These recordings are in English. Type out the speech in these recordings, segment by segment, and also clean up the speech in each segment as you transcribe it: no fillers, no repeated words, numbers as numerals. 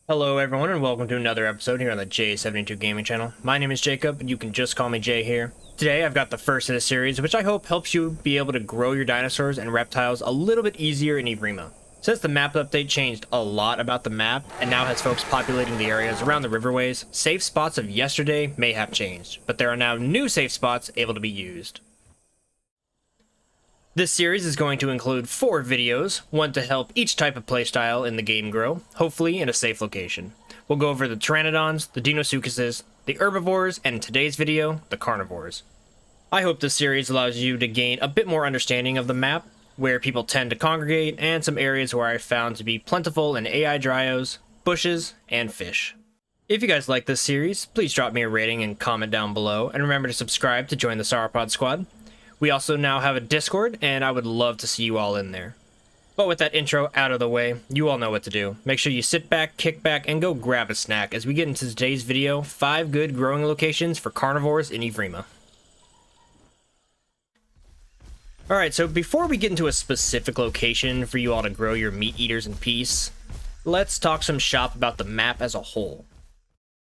Hello everyone and welcome to another episode here on the J72 Gaming channel. My name is Jacob and you can just call me Jay here. Today I've got the first in a series which I hope helps you be able to grow your dinosaurs and reptiles a little bit easier in Evrima. Since the map update changed a lot about the map and now has folks populating the areas around the riverways, safe spots of yesterday may have changed, but there are now new safe spots able to be used. This series is going to include 4 videos, one to help each type of playstyle in the game grow, hopefully in a safe location. We'll go over the pteranodons, the dinosuchuses, the herbivores, and in today's video, the carnivores. I hope this series allows you to gain a bit more understanding of the map, where people tend to congregate, and some areas where I found to be plentiful in AI dryos, bushes, and fish. If you guys like this series, please drop me a rating and comment down below, and remember to subscribe to join the Sauropod squad. We also now have a Discord, and I would love to see you all in there. But with that intro out of the way, you all know what to do. Make sure you sit back, kick back, and go grab a snack as we get into today's video, 5 good growing locations for carnivores in Evrima. Alright, so before we get into a specific location for you all to grow your meat eaters in peace, let's talk some shop about the map as a whole.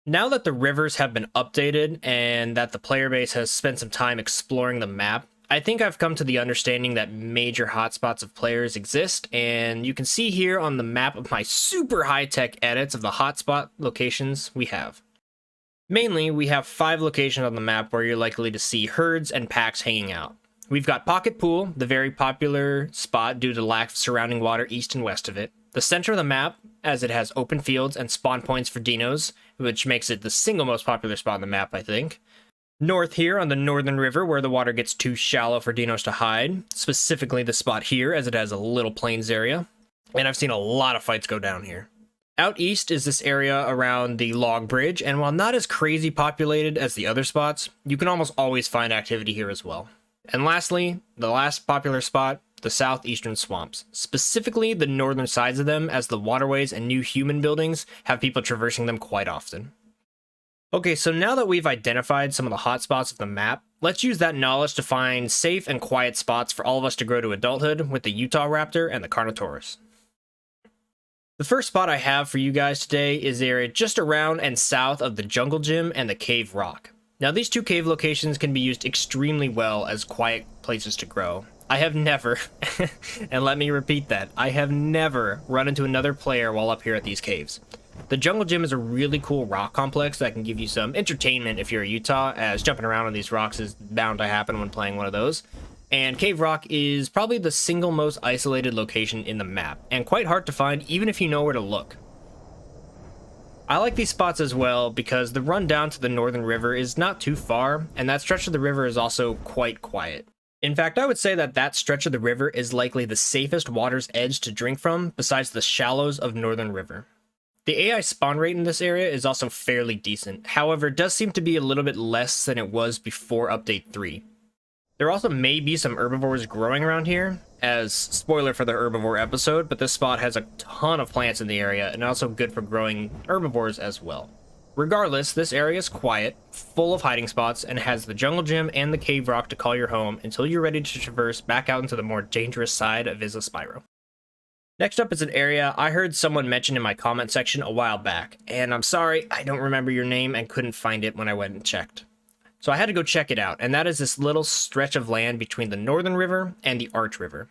Now that the rivers have been updated and that the player base has spent some time exploring the map, I think I've come to the understanding that major hotspots of players exist, and you can see here on the map of my super high-tech edits of the hotspot locations we have. Mainly, we have 5 locations on the map where you're likely to see herds and packs hanging out. We've got Pocket Pool, the very popular spot due to lack of surrounding water east and west of it. The center of the map, as it has open fields and spawn points for dinos, which makes it the single most popular spot on the map, I think. North here on the northern river where the water gets too shallow for dinos to hide, specifically the spot here as it has a little plains area, and I've seen a lot of fights go down here. Out east is this area around the log bridge, and while not as crazy populated as the other spots, you can almost always find activity here as well. And lastly, the last popular spot, the southeastern swamps, specifically the northern sides of them, as the waterways and new human buildings have people traversing them quite often. Okay, so now that we've identified some of the hotspots of the map, let's use that knowledge to find safe and quiet spots for all of us to grow to adulthood with the Utah Raptor and the Carnivores. The first spot I have for you guys today is the area just around and south of the Jungle Gym and the Cave Rock. Now these 2 cave locations can be used extremely well as quiet places to grow. I have never, and let me repeat that, I have never run into another player while up here at these caves. The Jungle Gym is a really cool rock complex that can give you some entertainment if you're a Utah, as jumping around on these rocks is bound to happen when playing one of those. And Cave Rock is probably the single most isolated location in the map, and quite hard to find even if you know where to look. I like these spots as well because the run down to the northern river is not too far, and that stretch of the river is also quite quiet. In fact, I would say that that stretch of the river is likely the safest water's edge to drink from besides the shallows of northern river. The AI spawn rate in this area is also fairly decent, however it does seem to be a little bit less than it was before update 3. There also may be some herbivores growing around here, as spoiler for the herbivore episode, but this spot has a ton of plants in the area and also good for growing herbivores as well. Regardless, this area is quiet, full of hiding spots, and has the Jungle Gym and the Cave Rock to call your home until you're ready to traverse back out into the more dangerous side of Isla Spyro. Next up is an area I heard someone mention in my comment section a while back, and I'm sorry, I don't remember your name and couldn't find it when I went and checked. So I had to go check it out, and that is this little stretch of land between the Northern River and the Arch River.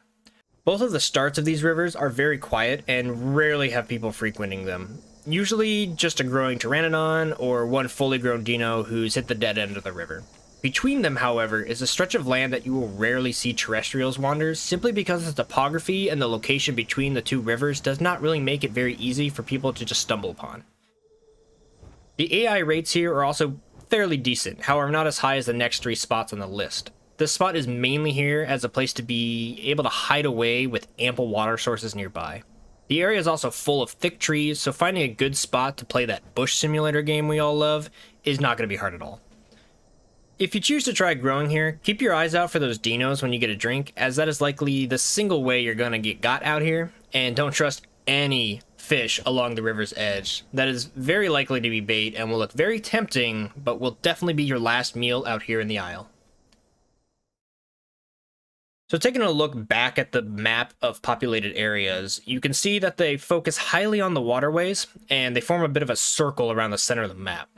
Both of the starts of these rivers are very quiet and rarely have people frequenting them. Usually just a growing pteranodon or one fully grown dino who's hit the dead end of the river. Between them, however, is a stretch of land that you will rarely see terrestrials wander simply because the topography and the location between the 2 rivers does not really make it very easy for people to just stumble upon. The AI rates here are also fairly decent, however not as high as the next 3 spots on the list. This spot is mainly here as a place to be able to hide away with ample water sources nearby. The area is also full of thick trees, so finding a good spot to play that bush simulator game we all love is not going to be hard at all. If you choose to try growing here, keep your eyes out for those dinos when you get a drink, as that is likely the single way you're going to get got out here, and don't trust any fish along the river's edge. That is very likely to be bait and will look very tempting, but will definitely be your last meal out here in the Isle. So taking a look back at the map of populated areas, you can see that they focus highly on the waterways, and they form a bit of a circle around the center of the map.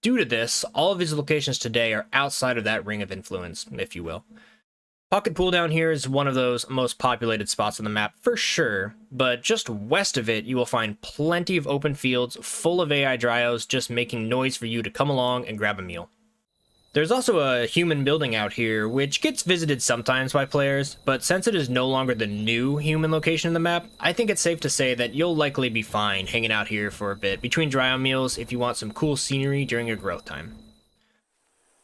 Due to this, all of these locations today are outside of that ring of influence, if you will. Pocket Pool down here is one of those most populated spots on the map for sure, but just west of it you will find plenty of open fields full of AI dryos just making noise for you to come along and grab a meal. There's also a human building out here, which gets visited sometimes by players, but since it is no longer the new human location in the map, I think it's safe to say that you'll likely be fine hanging out here for a bit between dryo meals if you want some cool scenery during your growth time.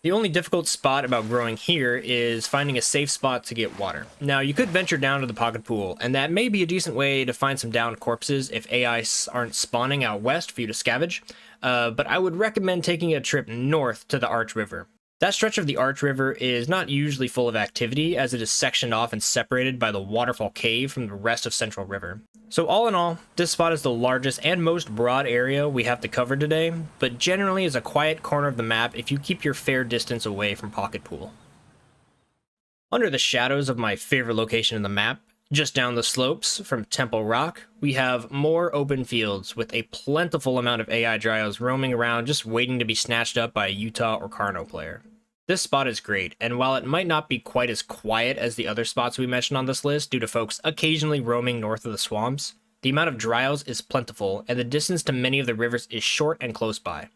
The only difficult spot about growing here is finding a safe spot to get water. Now, you could venture down to the Pocket Pool, and that may be a decent way to find some downed corpses if AI aren't spawning out west for you to scavenge, but I would recommend taking a trip north to the Arch River. That stretch of the Arch River is not usually full of activity, as it is sectioned off and separated by the Waterfall Cave from the rest of Central River. So all in all, this spot is the largest and most broad area we have to cover today, but generally is a quiet corner of the map if you keep your fair distance away from Pocket Pool. Under the shadows of my favorite location in the map, just down the slopes from Temple Rock, we have more open fields with a plentiful amount of AI dryos roaming around just waiting to be snatched up by a Utah or Carno player. This spot is great, and while it might not be quite as quiet as the other spots we mentioned on this list due to folks occasionally roaming north of the swamps, the amount of dryos is plentiful and the distance to many of the rivers is short and close by.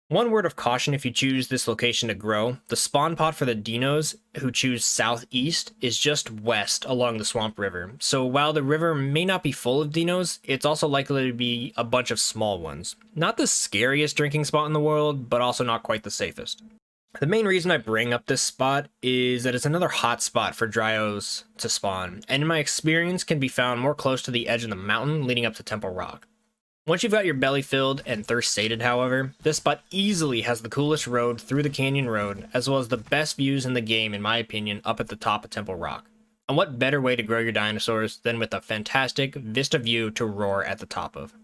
One word of caution if you choose this location to grow, the spawn pot for the dinos who choose southeast is just west along the Swamp River, so while the river may not be full of dinos, it's also likely to be a bunch of small ones. Not the scariest drinking spot in the world, but also not quite the safest. The main reason I bring up this spot is that it's another hot spot for dryos to spawn, and in my experience can be found more close to the edge of the mountain leading up to Temple Rock. Once you've got your belly filled and thirst sated, however, this spot easily has the coolest road through the Canyon Road, as well as the best views in the game in my opinion up at the top of Temple Rock. And what better way to grow your dinosaurs than with a fantastic vista view to roar at the top of.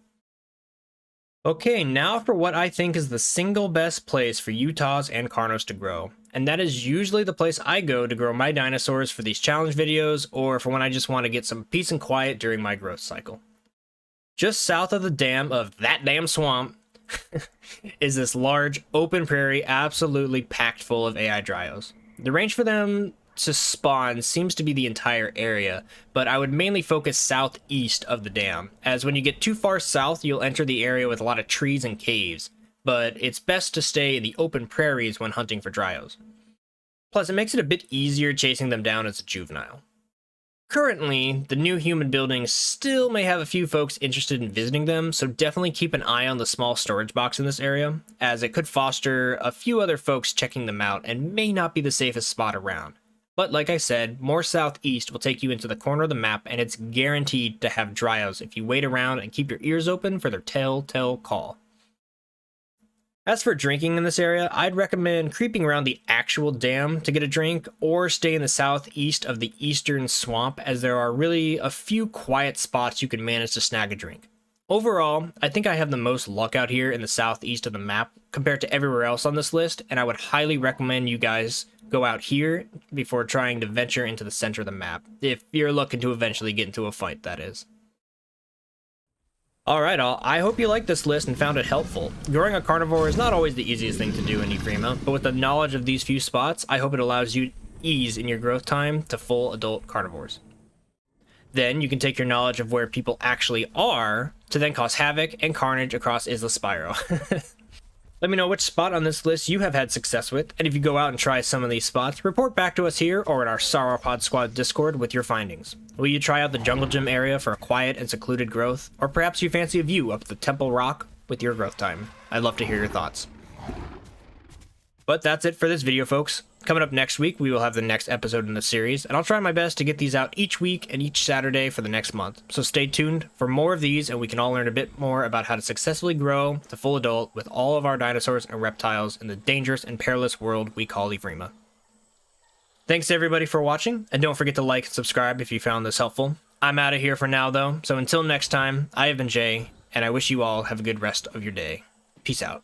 Okay, now for what I think is the single best place for Utahs and Carnos to grow, and that is usually the place I go to grow my dinosaurs for these challenge videos or for when I just want to get some peace and quiet during my growth cycle. Just south of the dam of that damn swamp is this large open prairie absolutely packed full of AI dryos. The range for them to spawn seems to be the entire area, but I would mainly focus southeast of the dam, as when you get too far south you'll enter the area with a lot of trees and caves, but it's best to stay in the open prairies when hunting for dryos. Plus it makes it a bit easier chasing them down as a juvenile. Currently, the new human buildings still may have a few folks interested in visiting them, so definitely keep an eye on the small storage box in this area, as it could foster a few other folks checking them out and may not be the safest spot around. But like I said, more southeast will take you into the corner of the map, and it's guaranteed to have dryos if you wait around and keep your ears open for their telltale call. As for drinking in this area, I'd recommend creeping around the actual dam to get a drink, or stay in the southeast of the eastern swamp, as there are really a few quiet spots you can manage to snag a drink. Overall, I think I have the most luck out here in the southeast of the map compared to everywhere else on this list, and I would highly recommend you guys go out here before trying to venture into the center of the map, if you're looking to eventually get into a fight, that is. Alright all, I hope you liked this list and found it helpful. Growing a carnivore is not always the easiest thing to do in Evrima, but with the knowledge of these few spots, I hope it allows you ease in your growth time to full adult carnivores. Then you can take your knowledge of where people actually are to then cause havoc and carnage across Isla Spyro. Let me know which spot on this list you have had success with, and if you go out and try some of these spots, report back to us here or in our Sauropod Squad Discord with your findings. Will you try out the Jungle Gym area for a quiet and secluded growth, or perhaps you fancy a view up the Temple Rock with your growth time? I'd love to hear your thoughts. But that's it for this video, folks. Coming up next week, we will have the next episode in the series, and I'll try my best to get these out each week and each Saturday for the next month. So stay tuned for more of these, and we can all learn a bit more about how to successfully grow to full adult with all of our dinosaurs and reptiles in the dangerous and perilous world we call Evrima. Thanks everybody for watching, and don't forget to like and subscribe if you found this helpful. I'm out of here for now though, so until next time, I have been Jay, and I wish you all have a good rest of your day. Peace out.